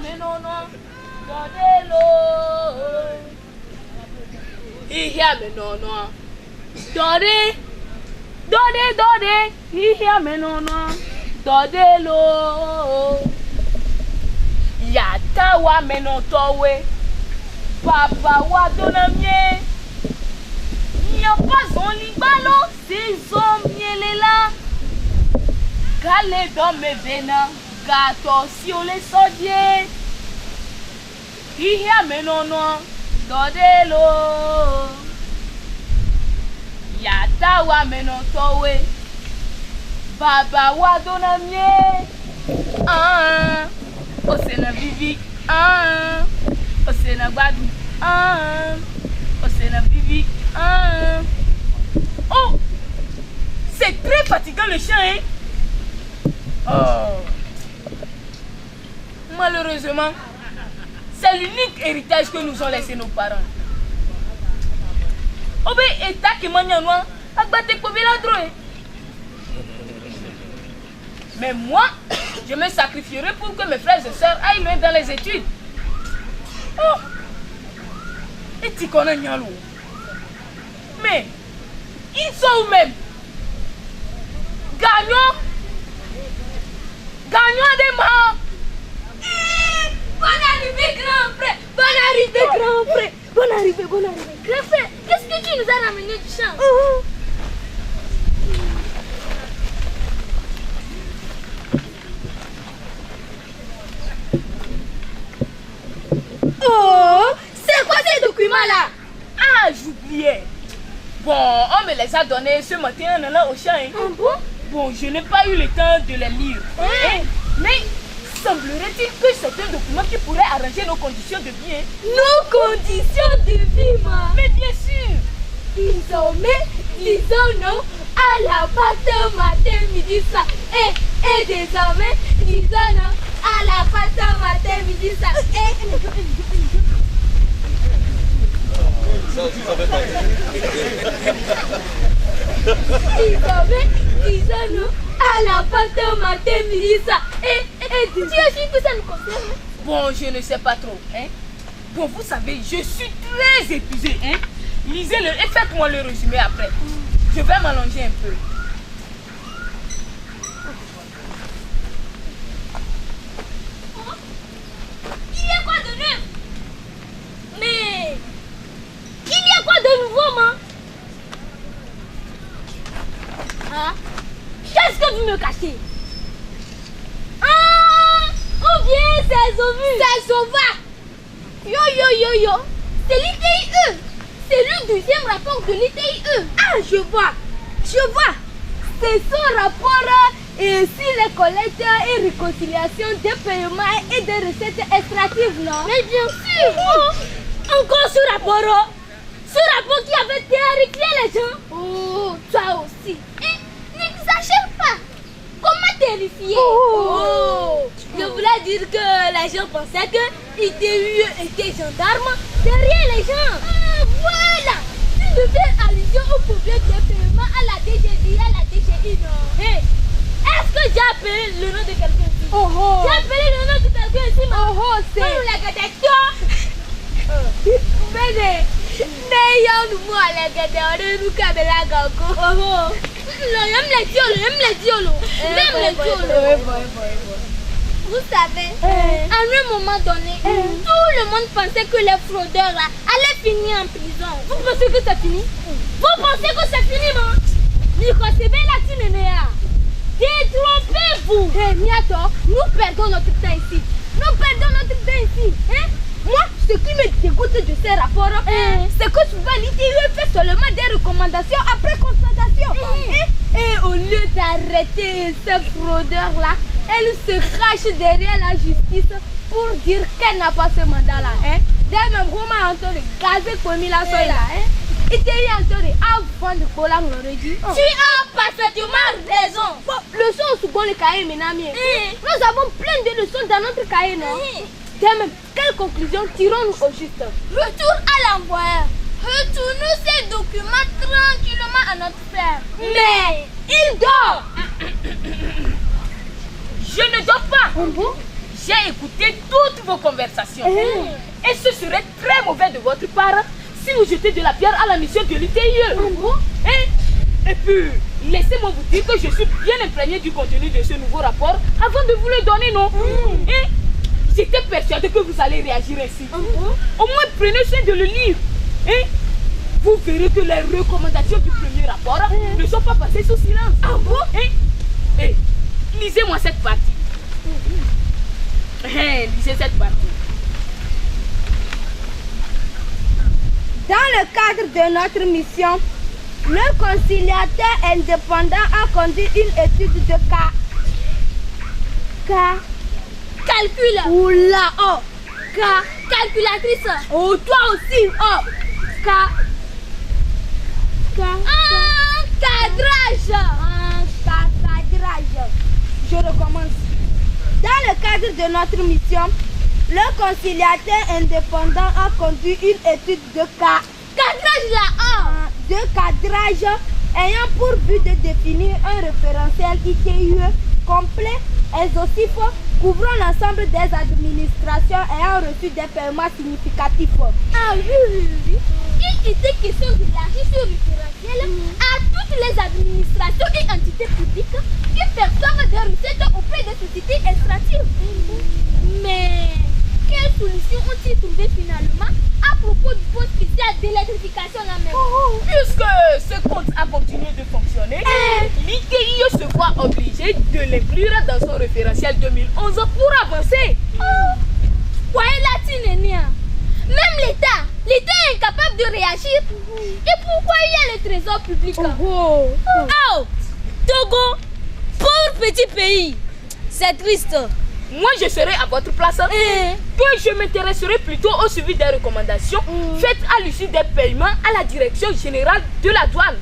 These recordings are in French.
mais non, non. Donnez-le. Mais non, non. Donnez. Mais non, non. Donnez-le. Yata wa mais non, towe. Papa wa donamie. N'y a pas un libalo. C'est zombie là. Galé dans mes veines. Gâteau si on les sodier. Mais non, non. Donnez-le. Yata wa mais non, towe. Baba wa donamie. Osena Vivi, Osena Badou, Osena Vivi, Oh, c'est très fatigant le chien, hein? Oh. Malheureusement, c'est l'unique héritage que nous ont laissé nos parents. Obe eta ke manyanwa, agbate ko biladro. Mais moi, je me sacrifierai pour que mes frères et sœurs aillent loin dans les études. Oh! Et tu connais Nyalo. Mais, ils sont où même? Gagnons! Gagnons des morts! Bonne arrivée, grand frère! Bonne arrivée, grand frère! Bonne arrivée, bonne arrivée! Grand frère, qu'est-ce que tu nous as ramené du champ? Oh, c'est quoi ces documents-là? Ah, j'oubliais. Bon, on me les a donnés ce matin en allant au champ. Hein. Bon? Bon, je n'ai pas eu le temps de les lire. Hein? Mais semblerait-il que c'est un document qui pourrait arranger nos conditions de vie. Hein? Nos conditions de vie, ma? Mais bien sûr. Désormais, disons-nous à la pâte matin, midi, soir. Et désormais, disons-nous à la pâte matin, midi, soir. Ça aussi, ça fait pas. Disons-nous à la pâte matin, midi, soir. Et tu as su que ça nous concerne? Bon, je ne sais pas trop. Hein? Bon, vous savez, je suis très épuisé. Hein? Lisez-le et faites-moi le résumé après. Je vais m'allonger un peu. Il y a quoi de neuf? Mais il y a quoi de nouveau, maman? Hein? Qu'est-ce que vous me cachez? Ah! Ou bien c'est Zovu? C'est Zova! Yo! C'est l'ITIE! C'est le deuxième rapport de l'ITIE! Ah, je vois! C'est son rapport sur les collectes et réconciliation des paiements et des recettes extractives, non? Mais bien sûr! Encore ce rapport! Ce rapport qui avait terrifié les gens! Oh, toi aussi! N'exagère pas! Comment terrifié? Je voulais dire que les gens pensaient que ITIE était gendarme derrière les gens! Voilà! Tu devais allusion au problème des paiements à la DGI, à la DGI, non? Hey, est-ce que j'ai appelé le nom de quelqu'un ici? J'ai appelé le nom de quelqu'un ici, ma? C'est la gadecteur! Mais nous la gadecteur, nous kabela gako. Même les diolos. Vous savez, à un moment donné, tout le monde pensait que les fraudeurs là allaient finir en prison. Vous pensez que c'est fini? Vous pensez que c'est fini, non? Détrompez-vous! Niato, nous perdons notre temps ici. Hein? Moi, ce qui me dégoûte de ces rapports, c'est que souvent l'ITIE fait seulement des recommandations après constatation. Et au lieu d'arrêter ces fraudeurs-là, elle se cache derrière la justice pour dire qu'elle n'a pas ce mandat-là. Dès même comment on le gazer comme il a fait là. ITIE Antori, avant de coller mon régie. Tu as parfaitement raison. Le son sous bon le cahier, mes amis. Nous avons plein de leçons dans notre cahier, non? Même, quelle conclusion tirons-nous au juste? Retour à l'envoyeur. Retournons ces documents tranquillement à notre frère. Mais il dort. Je ne dors pas. J'ai écouté toutes vos conversations. Et ce serait très mauvais de votre part si vous jetez de la pierre à la mission de l'ITIE. Et puis, laissez-moi vous dire que je suis bien imprégné du contenu de ce nouveau rapport avant de vous le donner, non? J'étais persuadée que vous allez réagir ainsi. Au moins, prenez soin de le lire. Vous verrez que les recommandations du premier rapport ne sont pas passées sous silence. Lisez-moi cette partie. Lisez cette partie. Dans le cadre de notre mission, le conciliateur indépendant a conduit une étude de calcul. Oula, oh. Calculatrice. Oh, toi aussi. Oh. Cadrage. Cadrage. Je recommence. Dans le cadre de notre mission, le conciliateur indépendant a conduit une étude de cadrage ayant pour but de définir un référentiel ITIE complet, exhaustif, couvrant l'ensemble des administrations ayant reçu des paiements significatifs. Ah oui. Il était question d'élargir ce référentiel à toutes les administrations et entités publiques qui perçoivent des recettes auprès des sociétés extractives. Mais quelle solution ont-ils trouvé finalement à propos du fonds spécial d'électrification la même? Puisque ce compte a continué de fonctionner, l'ITIE se voit obligé de l'inclure dans son référentiel 2011 pour avancer. Même l'État est incapable de réagir. Et pourquoi il y a le trésor public? Togo, pauvre petit pays. C'est triste. Moi, je serai à votre place. Que je m'intéresserai plutôt au suivi des recommandations faites à l'issue des paiements à la direction générale de la douane.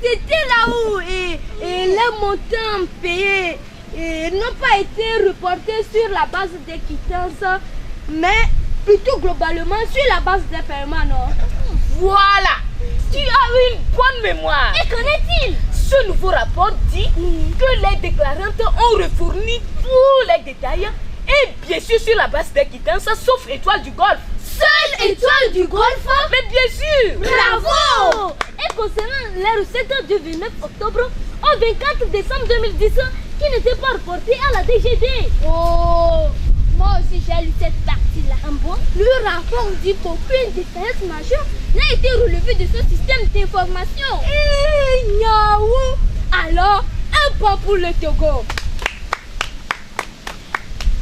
C'était là où les montants payés n'ont pas été reportés sur la base des quittances, mais plutôt globalement sur la base des paiements, non? Voilà. Tu as une bonne mémoire. Et qu'en est-il? Ce nouveau rapport dit que les déclarantes ont refourni tous les détails et bien sûr sur la base des quittances sauf Étoile du Golfe. Seule Étoile du Golfe? Mais bien sûr. Bravo. Et concernant les recettes du 29 octobre au 24 décembre 2010 qui n'étaient pas reportées à la DGD. Moi aussi j'ai lu cette partie-là. Le rapport dit qu'aucune défaillance majeure n'a été relevée de ce système d'information. Alors, un point pour le Togo.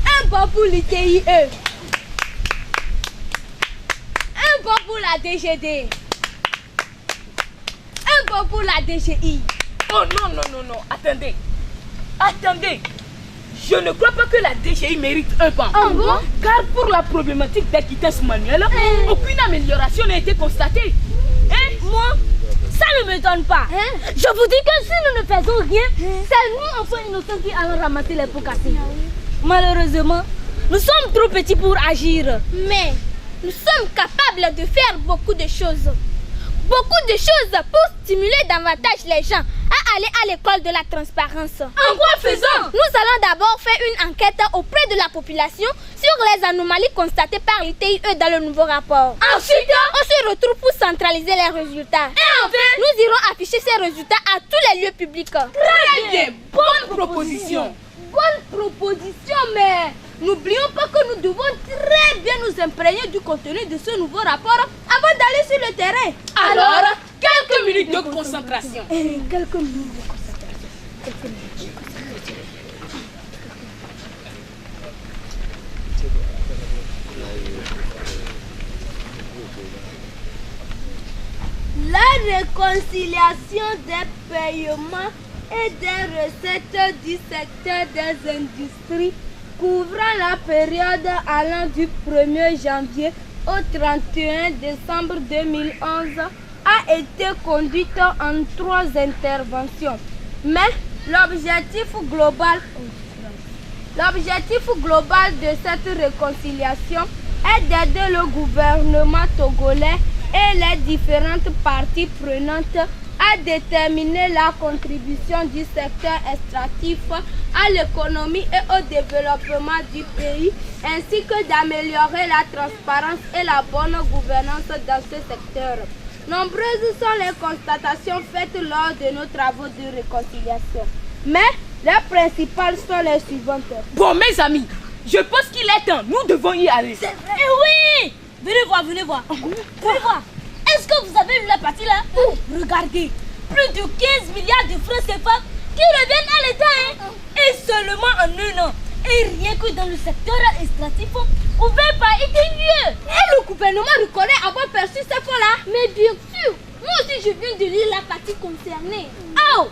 Un point pour l'ITIE. Un point pour la DGD. Un point pour la DGI. Oh non, attendez. Je ne crois pas que la DGI mérite un pan. Car pour la problématique des quittances manuelles, aucune amélioration n'a été constatée. Moi, ça ne m'étonne pas. Je vous dis que si nous ne faisons rien, c'est nous, enfants innocents, qui allons ramasser les pots cassés. Malheureusement, nous sommes trop petits pour agir. Mais nous sommes capables de faire beaucoup de choses. Beaucoup de choses pour stimuler davantage les gens à aller à l'école de la transparence. En quoi faisant? Nous allons d'abord faire une enquête auprès de la population sur les anomalies constatées par l'ITIE dans le nouveau rapport. Ensuite, on se retrouve pour centraliser les résultats. Et enfin, nous irons afficher ces résultats à tous les lieux publics. Très bien, bonne proposition. Bonne proposition, mais n'oublions pas que nous devons très bien nous imprégner du contenu de ce nouveau rapport avant d'aller sur le terrain. Alors, quelques minutes de concentration. Quelques minutes de concentration. La réconciliation des paiements et des recettes du secteur des industries couvrant la période allant du 1er janvier au 31 décembre 2011 a été conduite en 3 interventions. Mais l'objectif global de cette réconciliation est d'aider le gouvernement togolais et les différentes parties prenantes à déterminer la contribution du secteur extractif à l'économie et au développement du pays, ainsi que d'améliorer la transparence et la bonne gouvernance dans ce secteur. Nombreuses sont les constatations faites lors de nos travaux de réconciliation. Mais les principales sont les suivantes. Bon, mes amis, je pense qu'il est temps. Nous devons y aller. Eh oui! Venez voir, venez voir. Venez voir. Est-ce que vous avez vu la partie là? Regardez, plus de 15 milliards de francs CFA qui reviennent à l'État. Et seulement en 1 an. Et rien que dans le secteur extractif, ouvert par ITIE. Et le gouvernement reconnaît avoir perçu ces fonds-là. Mais bien sûr, moi aussi je viens de lire la partie concernée. Oh!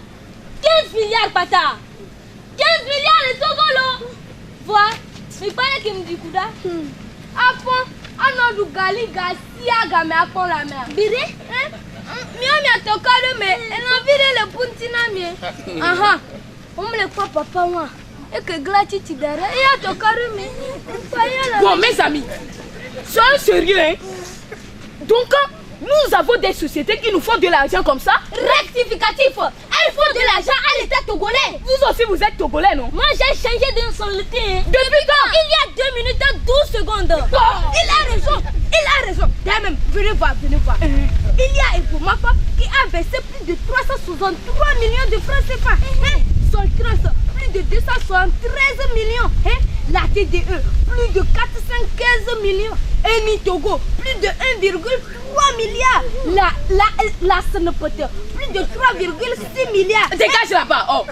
15 milliards, bâtard! 15 milliards de Togolo! Vois, mais pas qu'il me dit Kouda. Afon, on a du gali Garcia game à fond la mer. Bire? Miami a tocado, mais elle a viré le puntina. Aha, on me le croit papa, moi. Et que gratitude derrière, et a tocado, mais. Bon, mes amis, soyez sérieux, hein? Donc, nous avons des sociétés qui nous font de l'argent comme ça. Rectificatif! Elles font de l'argent à l'État togolais. Vous aussi, vous êtes togolais, non? Moi, j'ai changé de nationalité. Depuis quand? Il y a 2 minutes et 12 secondes. Oh, il a raison, il a raison. D'ailleurs, même, venez voir, venez voir. Il y a un Pomapa qui a versé plus de 363 millions de francs CFA. Son trust, plus de 273 millions. La TDE, plus de 415 millions. Et Nitogo, plus de 1,3 milliard. La Senepote, plus de 3,6 milliards. Dégage là-bas. Oh.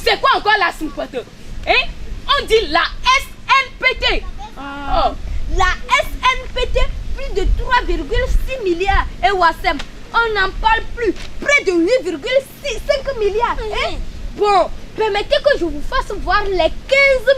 C'est quoi encore la Senepote? On dit la SNPT. Oh. La SNPT, plus de 3,6 milliards. Et Wassem, on n'en parle plus. Près de 8,5 milliards. Bon, permettez que je vous fasse voir les 15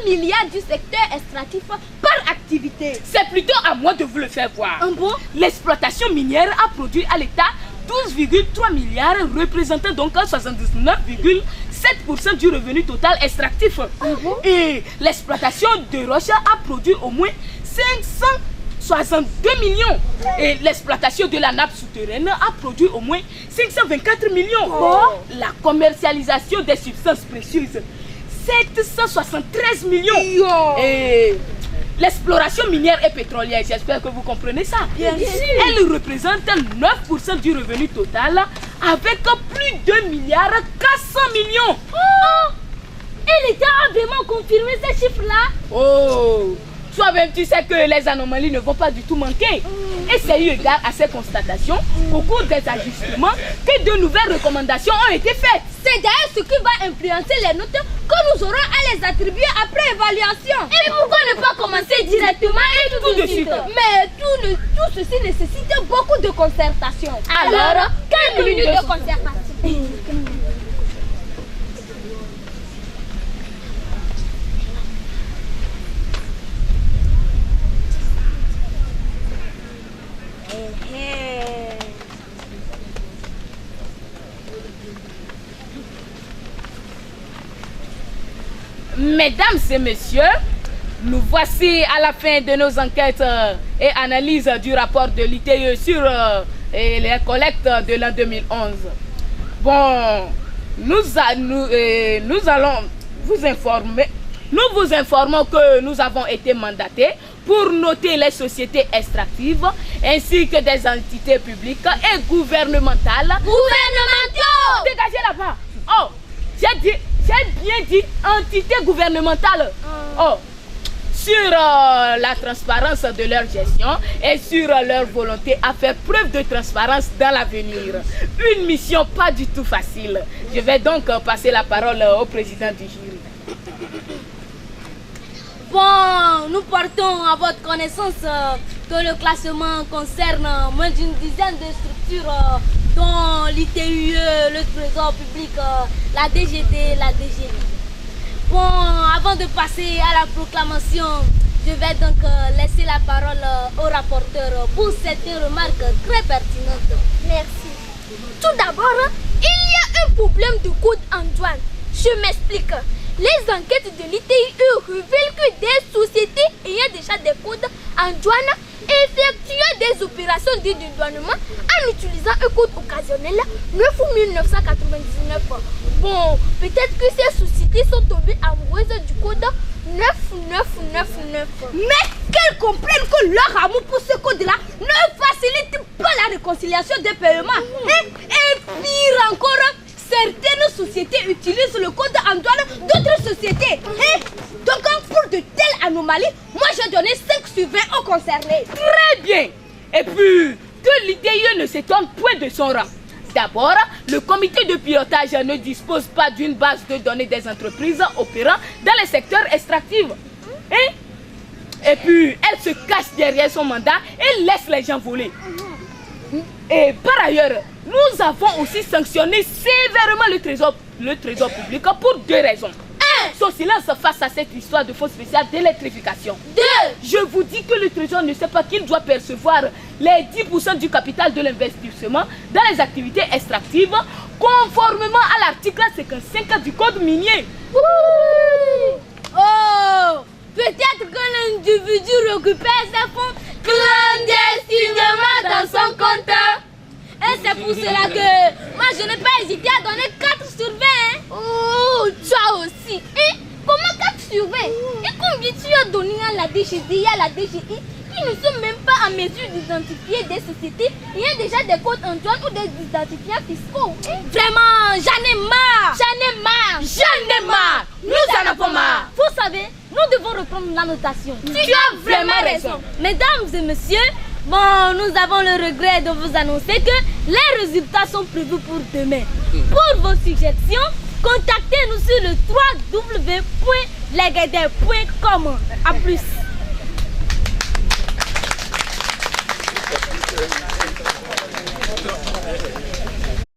milliards du secteur extractif par activité. C'est plutôt à moi de vous le faire voir. Bon? L'exploitation minière a produit à l'État 12,3 milliards, représentant donc 79,7% du revenu total extractif. Et l'exploitation de roche a produit au moins 562 millions. Et l'exploitation de la nappe souterraine a produit au moins 524 millions. La commercialisation des substances précieuses, 773 millions. Et l'exploration minière et pétrolière, j'espère que vous comprenez ça. Elle représente 9% du revenu total avec plus de 2 milliards 400 millions. Et l'État a vraiment confirmé ces chiffres-là? Oh, toi-même tu sais que les anomalies ne vont pas du tout manquer. Et c'est eu égard à ces constatations qu'au cours des ajustements, que de nouvelles recommandations ont été faites. C'est d'ailleurs ce qui va influencer les notes que nous aurons à les attribuer après évaluation. Et pourquoi ne pas commencer directement et tout de suite? Mais tout ceci nécessite beaucoup de concertation. Alors, quelques minutes de concertation. Mesdames et messieurs, nous voici à la fin de nos enquêtes et analyses du rapport de l'ITIE sur les collectes de l'an 2011. Bon, nous allons vous informer. Nous vous informons que nous avons été mandatés pour noter les sociétés extractives ainsi que des entités publiques et gouvernementales. Gouvernementaux! Dégagez là-bas. Oh, j'ai bien dit entité gouvernementale. Oh, sur la transparence de leur gestion et sur leur volonté à faire preuve de transparence dans l'avenir. Une mission pas du tout facile. Je vais donc passer la parole au président du jury. Bon, nous portons à votre connaissance que le classement concerne moins d'une dizaine de structures dont l'ITIE, le Trésor public, la DGD, la DGI. Bon, avant de passer à la proclamation, je vais donc laisser la parole au rapporteur pour cette remarque très pertinente. Merci. Tout d'abord, il y a un problème de code en douane. Je m'explique. Les enquêtes de l'ITIE révèlent que des sociétés ayant déjà des codes en douane effectuent des opérations de dédouanement en utilisant un code occasionnel 9 ou 1999. Bon, peut-être que ces sociétés sont tombées amoureuses du code 9999. Mais qu'elles comprennent que leur amour pour ce code-là ne facilite pas la réconciliation des paiements. Et pire encore, certaines sociétés utilisent le code en douane d'autres sociétés. Donc pour de telles anomalies, moi j'ai donné 5 sur 20 aux concernés. Très bien. Et puis, que l'ITIE ne s'étonne point de son rang. D'abord, le comité de pilotage ne dispose pas d'une base de données des entreprises opérant dans les secteurs extractifs. Et puis, elle se cache derrière son mandat et laisse les gens voler. Et par ailleurs, nous avons aussi sanctionné sévèrement le trésor public pour 2 raisons. 1. Son silence face à cette histoire de fonds spécial d'électrification. 2. Je vous dis que le trésor ne sait pas qu'il doit percevoir les 10% du capital de l'investissement dans les activités extractives conformément à l'article 55 du code minier. Oh, peut-être que l'individu récupère ses fonds clandestinement dans son compte. Et c'est pour cela que moi je n'ai pas hésité à donner 4 sur 20. Oh, toi aussi. Comment 4 sur 20? Et combien tu as donné à la DGI et à la DGI qui ne sont même pas en mesure d'identifier des sociétés ayant déjà des codes en douane ou des identifiants fiscaux? Vraiment, j'en ai marre. J'en ai marre. Nous en avons marre. Vous savez, nous devons reprendre la notation. Tu as vraiment raison. Mesdames et messieurs, bon, nous avons le regret de vous annoncer que les résultats sont prévus pour demain. Pour vos suggestions, contactez-nous sur le www.legede.com. A plus.